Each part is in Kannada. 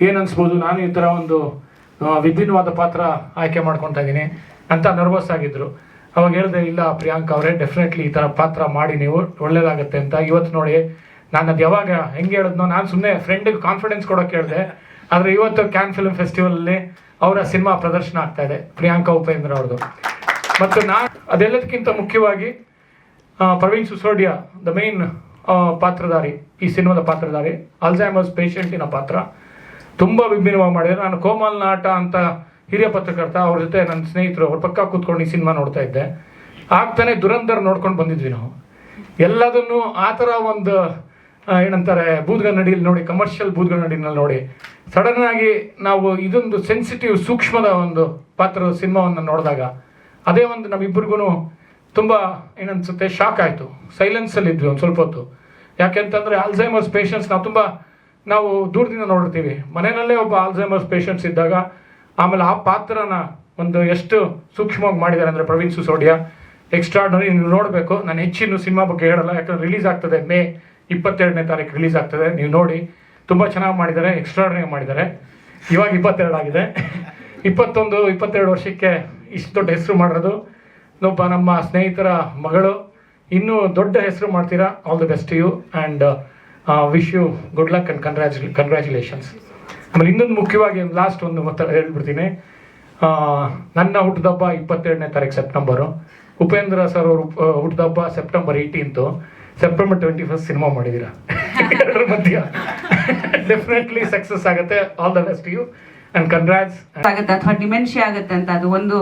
ಏನು ಅನಿಸ್ಬೋದು, ನಾನು ಈ ಥರ ಒಂದು ವಿಭಿನ್ನವಾದ ಪಾತ್ರ ಆಯ್ಕೆ ಮಾಡ್ಕೊತಾ ಇದ್ದೀನಿ ಅಂತ ನರ್ವಸ್ ಆಗಿದ್ರು. ಅವಾಗ ಹೇಳಿದೆ, ಇಲ್ಲ ಪ್ರಿಯಾಂಕಾ ಅವರೇ, ಡೆಫಿನೆಟ್ಲಿ ಈ ಥರ ಪಾತ್ರ ಮಾಡಿ ನೀವು, ಒಳ್ಳೇದಾಗುತ್ತೆ ಅಂತ. ಇವತ್ತು ನೋಡಿ, ನಾನು ಅದು ಯಾವಾಗ ಹೆಂಗೆ ಹೇಳಿದ್ನೋ, ನಾನು ಸುಮ್ಮನೆ ಫ್ರೆಂಡಿಗೆ ಕಾನ್ಫಿಡೆನ್ಸ್ ಕೊಡೋಕೆ ಹೇಳಿದೆ. ಆದರೆ ಇವತ್ತು ಕ್ಯಾನ್ ಫಿಲ್ಮ್ ಫೆಸ್ಟಿವಲಲ್ಲಿ ಅವರ ಸಿನಿಮಾ ಪ್ರದರ್ಶನ ಆಗ್ತಾ ಇದೆ, ಪ್ರಿಯಾಂಕಾ ಉಪೇಂದ್ರ ಅವ್ರದ್ದು. ಮತ್ತು ಅದೆಲ್ಲದಕ್ಕಿಂತ ಮುಖ್ಯವಾಗಿ ಪ್ರವೀಣ್ ಸಿಸೋಡಿಯಾ ದ ಮೇನ್ ಪಾತ್ರಧಾರಿ, ಈ ಸಿನಿಮಾದ ಪಾತ್ರಧಾರಿ, ಅಲ್ಝೈಮರ್ಸ್ ಪೇಷಂಟಿನ ಪಾತ್ರ ತುಂಬ ವಿಭಿನ್ನವಾಗಿ ಮಾಡಿದ್ದಾರೆ. ನಾನು ಕೋಮಲ್ ನಾಟ ಅಂತ ಹಿರಿಯ ಪತ್ರಕರ್ತ, ಅವ್ರ ಜೊತೆ ನನ್ನ ಸ್ನೇಹಿತರು ಅವ್ರ ಪಕ್ಕ ಕೂತ್ಕೊಂಡು ಈ ಸಿನಿಮಾ ನೋಡ್ತಾ ಇದ್ದೆ. ಆಗ್ತಾನೆ ದುರಂಧರ್ ನೋಡ್ಕೊಂಡು ಬಂದಿದ್ವಿ ನಾವು. ಎಲ್ಲದನ್ನು ಆ ಥರ ಒಂದು ಏನಂತಾರೆ ಬೂದ್ಗನ್ನಡಿಯಲ್ಲಿ ನೋಡಿ, ಕಮರ್ಷಿಯಲ್ ಬೂದ್ಗನ್ನಡಿನಲ್ಲಿ ನೋಡಿ, ಸಡನ್ ಆಗಿ ನಾವು ಇದೊಂದು ಸೆನ್ಸಿಟಿವ್ ಸೂಕ್ಷ್ಮದ ಒಂದು ಪಾತ್ರದ ಸಿನಿಮಾವನ್ನು ನೋಡಿದಾಗ ಅದೇ ಒಂದು ನಮ್ಮಿಬ್ಬರಿಗೂ ತುಂಬ ಏನನ್ಸುತ್ತೆ, ಶಾಕ್ ಆಯಿತು. ಸೈಲೆನ್ಸಲ್ಲಿ ಇದ್ವಿ ಒಂದು ಸ್ವಲ್ಪ ಹೊತ್ತು. ಯಾಕೆಂತಂದರೆ ಆಲ್ಝೈಮರ್ಸ್ ಪೇಷಂಟ್ಸ್ ನಾವು ದೂರದಿಂದ ನೋಡಿರ್ತೀವಿ. ಮನೆಯಲ್ಲೇ ಒಬ್ಬ ಆಲ್ಝೈಮರ್ಸ್ ಪೇಷಂಟ್ಸ್ ಇದ್ದಾಗ ಆಮೇಲೆ ಆ ಪಾತ್ರನ ಒಂದು ಎಷ್ಟು ಸೂಕ್ಷ್ಮವಾಗಿ ಮಾಡಿದ್ದಾರೆ ಅಂದರೆ ಪ್ರವೀಣ್ ಸಿಸೋಡಿಯಾ ಎಕ್ಸ್ಟ್ರಾರ್ಡನರಿ. ನೀವು ನೋಡಬೇಕು. ನಾನು ಹೆಚ್ಚಿನ ಸಿನಿಮಾ ಬಗ್ಗೆ ಹೇಳಲ್ಲ, ಯಾಕಂದರೆ ರಿಲೀಸ್ ಆಗ್ತದೆ ಮೇ 22ನೇ ತಾರೀಕು ರಿಲೀಸ್ ಆಗ್ತದೆ. ನೀವು ನೋಡಿ, ತುಂಬ ಚೆನ್ನಾಗಿ ಮಾಡಿದ್ದಾರೆ, ಎಕ್ಸ್ಟ್ರಾರ್ಡನರಿ ಮಾಡಿದ್ದಾರೆ. ಇವಾಗ 22 ಆಗಿದೆ. 22 ವರ್ಷಕ್ಕೆ ಇಷ್ಟು ದೊಡ್ಡ ಹೆಸರು ಮಾಡಿರೋದು ಒಬ್ಬ ನಮ್ಮ ಸ್ನೇಹಿತರ ಮಗಳು. ಇನ್ನೂ ದೊಡ್ಡ ಹೆಸರು ಮಾಡ್ತೀರಾ. All the best to you and wish you good luck and congratulations. ಆಮೇಲೆ ಇನ್ನೊಂದು ಮುಖ್ಯವಾಗಿ ಲಾಸ್ಟ್ ಒಂದು ಮತ್ತೆ ಹೇಳ್ಬಿಡ್ತೀನಿ. ನನ್ನ ಹುಟ್ಟಿದಬ್ಬ 22ನೇ ತಾರೀಕು ಸೆಪ್ಟೆಂಬರು. ಉಪೇಂದ್ರ ಸರ್ ಅವರು ಹುಟ್ಟಿದಬ್ಬ ಸೆಪ್ಟೆಂಬರ್ 18. ಸೆಪ್ಟೆಂಬರ್ 21 ಸಿನಿಮಾ ಮಾಡಿದ್ದೀರಾ. ಎರಡರ ಮಧ್ಯ ಡೆಫಿನೆಟ್ಲಿ ಸಕ್ಸಸ್ ಆಗುತ್ತೆ. All the best you and congrats. ಆಗುತ್ತೆ ಅಥವಾ ಡಿಮೆನ್ಷಿಯಾ ಆಗುತ್ತೆ ಅಂತ ಅದು ಒಂದು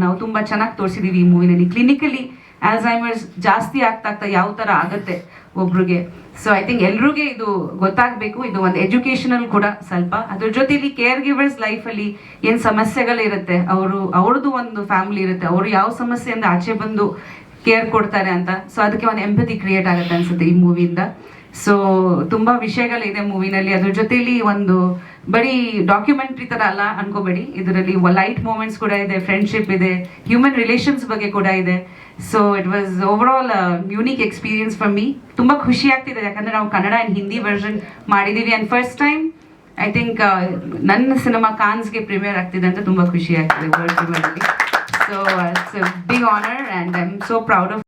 ನಾವು ತುಂಬಾ ಚೆನ್ನಾಗಿ ತೋರಿಸಿದೀವಿ ಈ ಮೂವಿನಲ್ಲಿ. ಕ್ಲಿನಿಕಲಿ ಆಲ್ಝೈಮರ್ಸ್ ಜಾಸ್ತಿ ಆಗ್ತಾ ಯಾವ ತರ ಆಗುತ್ತೆ ಒಬ್ರಿಗೆ. ಸೊ ಐ ಥಿಂಕ್ ಎಲ್ರಿಗೂ ಇದು ಗೊತ್ತಾಗಬೇಕು. ಇದು ಒಂದು ಎಜುಕೇಶನಲ್ ಕೂಡ ಸ್ವಲ್ಪ. ಅದ್ರ ಜೊತೆಲಿ ಕೇರ್ ಗಿವರ್ಸ್ ಲೈಫಲ್ಲಿ ಏನು ಸಮಸ್ಯೆಗಳಿರುತ್ತೆ, ಅವ್ರದ್ದು ಒಂದು ಫ್ಯಾಮಿಲಿ ಇರುತ್ತೆ, ಅವರು ಯಾವ ಸಮಸ್ಯೆಯಿಂದ ಆಚೆ ಬಂದು ಕೇರ್ ಕೊಡ್ತಾರೆ ಅಂತ. ಸೊ ಅದಕ್ಕೆ ಒಂದು ಎಂಪತಿ ಕ್ರಿಯೇಟ್ ಆಗುತ್ತೆ ಅನ್ಸುತ್ತೆ ಈ ಮೂವಿಯಿಂದ. ಸೊ ತುಂಬಾ ವಿಷಯಗಳಿದೆ ಮೂವಿನಲ್ಲಿ. ಅದ್ರ ಜೊತೆಲಿ ಒಂದು ಬರೀ ಡಾಕ್ಯುಮೆಂಟ್ರಿ ತರ ಅಲ್ಲ ಅನ್ಕೋಬೇಡಿ, ಇದರಲ್ಲಿ ಲೈಟ್ ಮೂಮೆಂಟ್ಸ್ ಕೂಡ ಇದೆ, ಫ್ರೆಂಡ್ಶಿಪ್ ಇದೆ, ಹ್ಯೂಮನ್ ರಿಲೇಷನ್ಸ್ ಬಗ್ಗೆ ಕೂಡ ಇದೆ. So it was over all unique experience for me. ತುಂಬಾ ಖುಷಿ ಆಗ್ತಿದೆ, ಯಾಕಂದ್ರೆ ನಾವು ಕನ್ನಡ ಅಂಡ್ ಹಿಂದಿ ವರ್ಷನ್ ಮಾಡಿದೀವಿ. And first time I think ನನ್ನ ಸಿನಿಮಾ ಕಾನ್ಸ್ಗೆ ಪ್ರೀಮಿಯರ್ ಆಗ್ತಿದೆ ಅಂತ ತುಂಬಾ ಖುಷಿ ಆಗ್ತಿದೆ ವರ್ಲ್ಡ್ ಪ್ರೀಮಿಯರ್ ಅಲ್ಲಿ. So it's a big honour and I am so proud of